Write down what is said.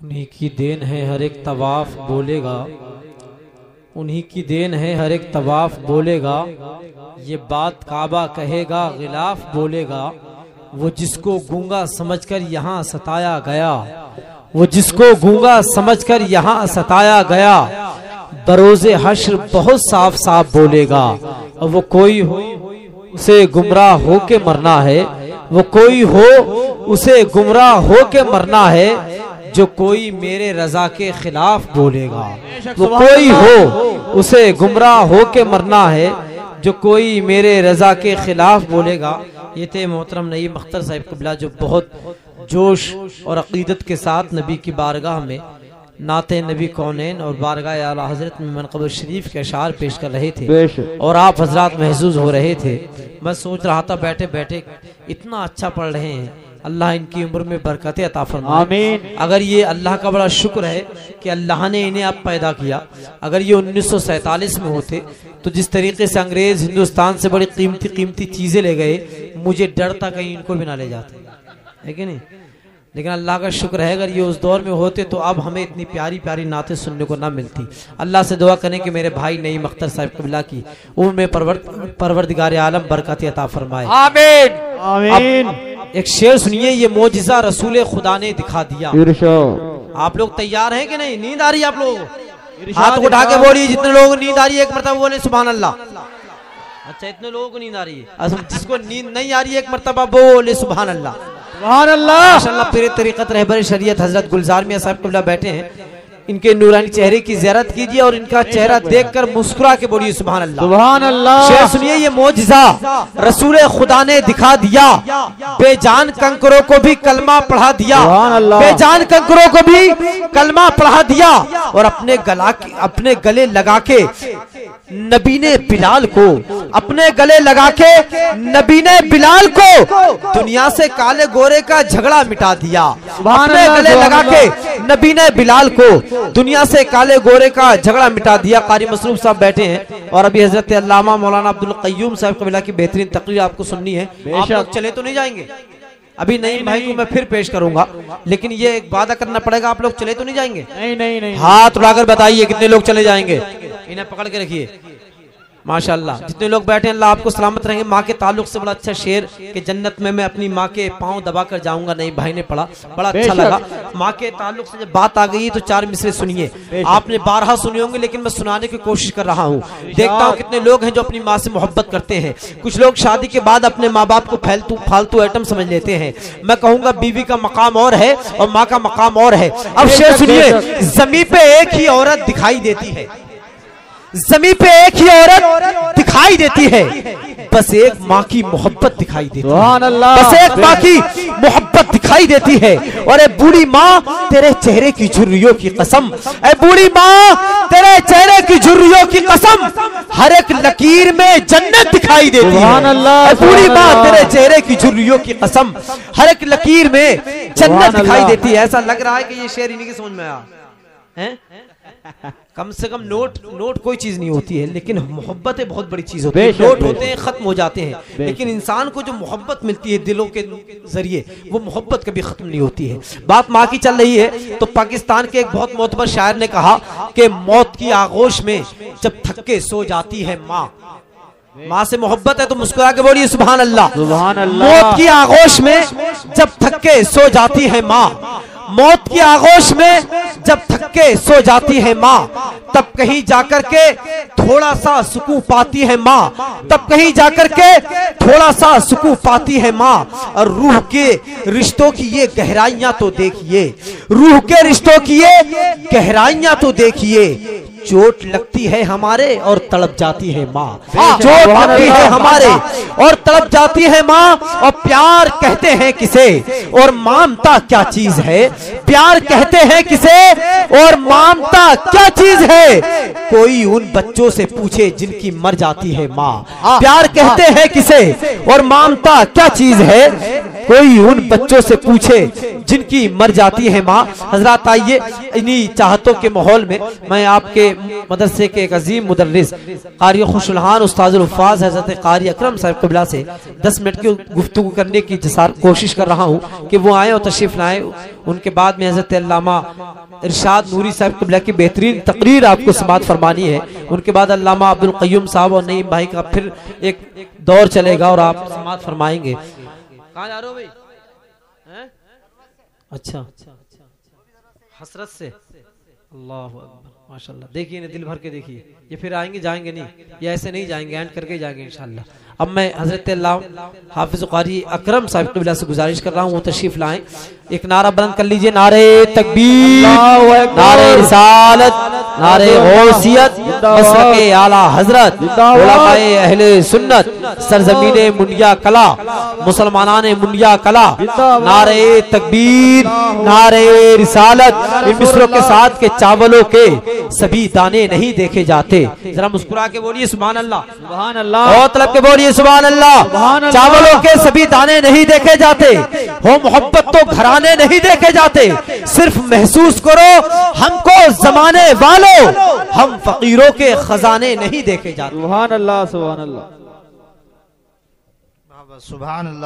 उन्हीं की देन है हर एक तवाफ बोलेगा, उन्हीं की देन है हर एक तवाफ बोलेगा। ये बात काबा कहेगा गिलाफ बोलेगा। वो जिसको गूंगा समझकर यहाँ सताया गया, वो जिसको गूंगा समझकर यहाँ सताया गया, बरोज़े हश्र बहुत साफ साफ बोलेगा। और वो कोई हो उसे गुमराह हो के मरना है, वो कोई हो उसे गुमराह हो के मरना है, जो कोई मेरे रजा के खिलाफ बोलेगा। वो कोई हो उसे गुमराह हो के मरना है, जो कोई मेरे रजा के खिलाफ बोलेगा। ये थे मोहतरम नईम अख्तर साहिब क़िबला, जो बहुत जोश और अक़ीदत के साथ नबी की बारगाह में नाते नबी कौनैन और बारगाह आला हज़रत में मनक़ब शरीफ के अशार पेश कर रहे थे और आप हजरात महसूस हो रहे थे। मैं सोच रहा था बैठे बैठे इतना अच्छा पढ़ रहे हैं, अल्लाह इनकी उम्र में बरकतें अता फरमाए। आमीन। अगर ये अल्लाह का बड़ा शुक्र है कि अल्लाह ने इन्हें अब पैदा किया। अगर ये 1947 में होते तो जिस तरीके से अंग्रेज हिंदुस्तान से बड़ी कीमती कीमती चीजें ले गए, मुझे डर था कहीं इनको भी ना ले जाते, है कि नहीं। लेकिन अल्लाह का शुक्र है अगर ये उस दौर में होते तो अब हमें इतनी प्यारी प्यारी नातें सुनने को ना मिलती। अल्लाह से दुआ करें कि मेरे भाई नईम अख्तर साहिब क़िबला की उम्र में परवरदिगार आलम बरकतें अता फरमाए। आमीन आमीन। एक शेर सुनिए, ये मोजिज़ा रसूल खुदा ने दिखा दिया। आप लोग तैयार हैं कि नहीं? नींद आ रही है आप लोगों को? हाथ उठा के बोलिए जितने लोगों को नींद आ रही है, एक मरतबा बोले सुभान अल्लाह। अच्छा, इतने लोगों को नींद आ रही है। जिसको नींद नहीं आ रही है एक मरतबा बोले सुभान अल्लाह। सुभान अल्लाह। माशाअल्लाह, पीर तरीक़त रहबर शरीयत हजरत गुलजार मियां साहब क़िबला बैठे हैं। इनके नूरानी चेहरे की ज़ियारत कीजिए और इनका चेहरा देखकर मुस्कुरा के बोलिए सुभान अल्लाह। सुभान अल्लाह। शेर सुनिए, ये मोजिज़ा रसूल खुदा ने दिखा दिया, बेजान कंकरों को भी कलमा पढ़ा दिया। बेजान कंकरों को भी कलमा पढ़ा दिया और अपने गले लगा के नबी ने बिलाल को, अपने गले लगा के नबी ने बिलाल को दुनिया से काले गोरे का झगड़ा मिटा दिया। अपने गले लगा के नबी ने बिलाल को दुनिया से काले गोरे का झगड़ा मिटा दिया। कारी मसरूफ साहब बैठे हैं और अभी हजरत अल्लामा मौलाना अब्दुल क़य्यूम साहब क़िबला की बेहतरीन तकरीर आपको सुननी है। आप लोग चले तो नहीं जाएंगे? अभी नहीं भाई को मैं फिर पेश करूंगा, लेकिन ये एक वादा करना पड़ेगा, आप लोग चले तो नहीं जाएंगे? नहीं नहीं नहीं। हाथ उठाकर बताइए कितने लोग चले जाएंगे। इन्हें पकड़ के रखिए। माशाअल्लाह, जितने लोग बैठे हैं अल्लाह आपको सलामत रहेंगे। माँ के ताल्लुक से बड़ा अच्छा शेर कि जन्नत में मैं अपनी माँ के पाँव दबा कर जाऊंगा। नहीं भाई ने पढ़ा, बड़ा अच्छा लगा। माँ के ताल्लुक से जब बात आ गई तो चार मिसरे सुनिए। आपने 12 सुने होंगे, लेकिन मैं सुनाने की कोशिश कर रहा हूँ। देखता हूँ कितने लोग हैं जो अपनी माँ से मोहब्बत करते हैं। कुछ लोग शादी के बाद अपने माँ बाप को फालतू आइटम समझ लेते हैं। मैं कहूँगा बीवी का मकाम और है और माँ का मकाम और है। अब शेर सुनिए, जमीन पे एक ही औरत दिखाई देती है, ज़मीन पे एक ही औरत दिखाई देती है, बस एक माँ की मोहब्बत दिखाई देती है। बस एक माँ की मोहब्बत दिखाई देती है। और ए बूढ़ी माँ तेरे चेहरे की झुर्रियों की कसम, ए बूढ़ी माँ तेरे चेहरे की झुर्रियों की कसम, हर एक लकीर में जन्नत दिखाई देती है। बूढ़ी माँ तेरे चेहरे की झुर्रियों की कसम, हर एक लकीर में जन्नत दिखाई देती है। ऐसा लग रहा है कि ये शेर इन्हीं की समझ में आया है। कम से कम नोट कोई चीज नहीं होती है, लेकिन मोहब्बतें बहुत बड़ी चीज होती है। नोट होते हैं, खत्म हो जाते हैं, लेकिन इंसान को जो मोहब्बत मिलती है दिलों के जरिए, वो मोहब्बत कभी खत्म नहीं होती है। बात माँ की चल रही है तो पाकिस्तान के एक बहुत मोतबर शायर ने कहा कि मौत की आगोश में जब थक के सो जाती है माँ। माँ से मोहब्बत है तो मुस्कुरा के बोलिए सुभान अल्लाह। सुभान अल्लाह। मौत की आगोश में जब थक के सो जाती है माँ, मौत की आगोश में जब थक के सो जाती है माँ, तब कहीं जाकर के थोड़ा सा सुकून पाती है माँ, तब कहीं जाकर के थोड़ा सा सुकून पाती है माँ। और रूह के रिश्तों की ये गहराइयां तो देखिए, रूह के रिश्तों की ये गहराइयां तो देखिए। चोट लगती है हमारे और तड़प जाती है माँ, चोट लगती है हमारे और तड़प जाती है माँ। और प्यार कहते हैं किसे और ममता क्या चीज है, प्यार कहते हैं किसे और ममता क्या चीज है। कोई उन बच्चों से पूछे जिनकी मर जाती है माँ। प्यार कहते हैं किसे और ममता क्या चीज है। कोई उन बच्चों से पूछे जिनकी मर जाती है माँ। हजरत आइए इन्हीं चाहतों के माहौल में मैं आपके मदरसे के एक अजीम मुदर्रिस कारी खुशलहान उस्ताजुल हुफ़्फ़ाज़ हजरत कारी अकरम साहब क़िबला से 10 मिनट की गुफ्तगू करने की कोशिश कर रहा हूँ कि वो आए और तशरीफ लाएं। उनके बाद में हजरत अल्लामा इरशाद नूरी साहब क़िबला की बेहतरीन तकरीर आपको समाअत फरमानी है। उनके बाद अल्लामा अब्दुल क़य्यूम साहब और नईम भाई का फिर एक दौर चलेगा और आप समाअत फरमाएंगे। कहाँ जा रहे हो भाई? अच्छा हसरत से अल्लाह अकबर माशाल्लाह। देखिए ना दिल भर के देखिए, ये फिर आएंगे जाएंगे नहीं, ये ऐसे नहीं जाएंगे, एंड करके जाएंगे इंशाल्लाह। अब मैं हजरत हाफिज कारी अकरम साहब क़िबला से गुजारिश कर रहा हूँ वो तशरीफ लाएं। एक नारा बुलंद कर लीजिए, नारे तकबीर, नारे रिसालत, नारे गौसियत, मसलके आला हजरत, उलमाए अहले सुन्नत, सरजमीने मुंडिया कला, मुसलमानाने मुंडिया कला, नारे तकबीर, नारे रिसालत। इन मिसरों के साथ के चावलों के सभी दाने नहीं देखे जाते। जरा मुस्कुरा के बोलिए सुभान अल्लाह, सुभान अल्लाह, और तलब के बोलिए सुभान अल्लाह। चावलों के सभी दाने नहीं देखे जाते, हो मोहब्बत तो घराने नहीं देखे जाते। सिर्फ महसूस करो हमको जमाने वालों, हम फकीरों के खजाने नहीं देखे जाते। सुभान अल्लाह, सुभान अल्लाह, सुभान अल्लाह।